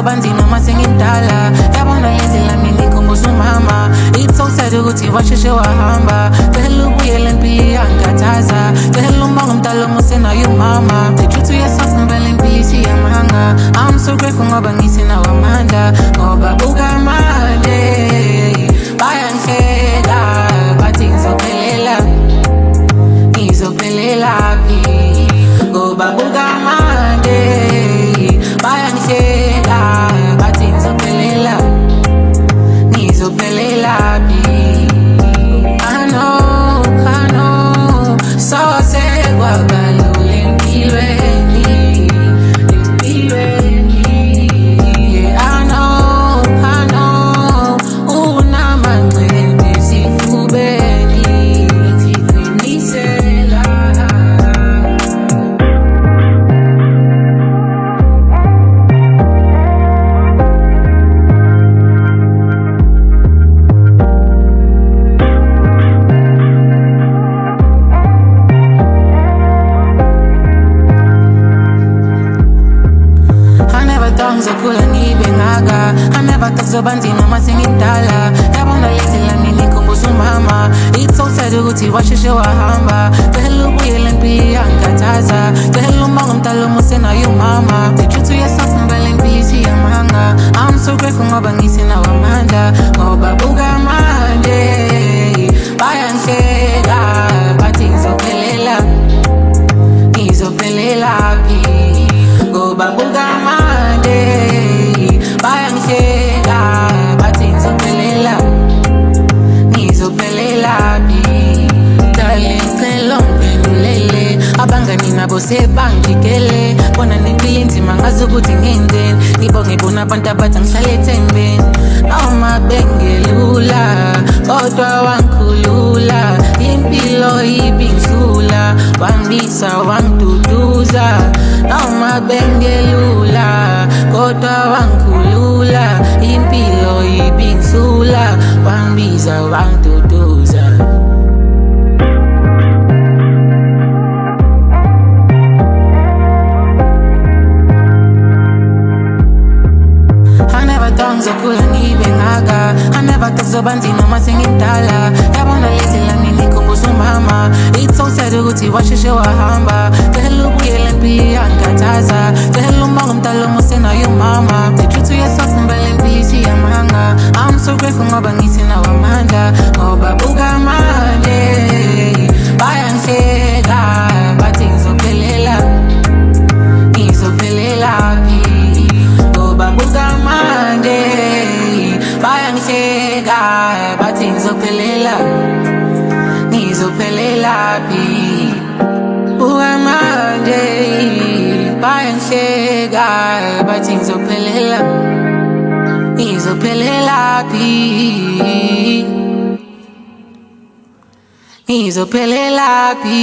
kuzobanzima masengindala yabona lendlela mina ikhumbuza umama. It's so sad ukuthi washeshe wahamba, cela ubuyele impilo iyangikhathaza, cela umbongo mdala umusenayo umama. The truth to yourself ngoba le mpilo isiyamanga. I'm so grateful ngoba ngisenawo amandla, ngoba buka manje bayangihleka bathi ngizophelela phi, ngoba buka manje bayangihleka bathi ngizophelela phi. I know so sekwabalula empilweni. Yeah, I know unamanqeba esifubeni siqinisela. Ngizokhula ngibe ngaka, I never thought kuzobanzima masengindala yabona lendlela mina ikhumbuza umama. It's so sad ukuthi washeshe wahamba, cela ubuyele impilo iyangikhathaza, cela umbongo mdala umusenayo umama. The truth to yourself ngoba le mpilo isiyamanga. I'm so grateful ngoba ngisenawo amandla, ngoba buka manje bayangihleka bathi ngizophelela phi, ngoba buka manje bayangihleka bathi ngizophelela phi. Darling cela ungiphendulele, abangani nabo sebangijikele, bona nempilo inzima ngazi ukuthi ngenzeni, ngibonge bona abantu abathi ngihlale ethembeni. Noma bengelula kodwa wangikhulula, impilo ibingidlula, wangibisa wangiduduza. Noma bengelula kodwa wangikhulula, impilo ibingidlula, wangibisa wangiduduza. Ngizokhula ngibe ngaka, I never thought kuzobanzima masengindala yabona lendlela mina ikhumbuza umama. It's so sad ukuthi washeshe wahamba, cela ubuyele impilo iyangikhathaza, cela umbongo mdala umusenayo umama. The truth to yourself ngoba le mpilo isiyamanga. I'm so grateful ngoba ngisenawo amandla, ngoba buka manje bayangihleka bathi ngizophelela phi, ngoba buka manje bayangihleka bathi ngizophelela phi, buka manje bayangihleka bathi ngizophelela phi.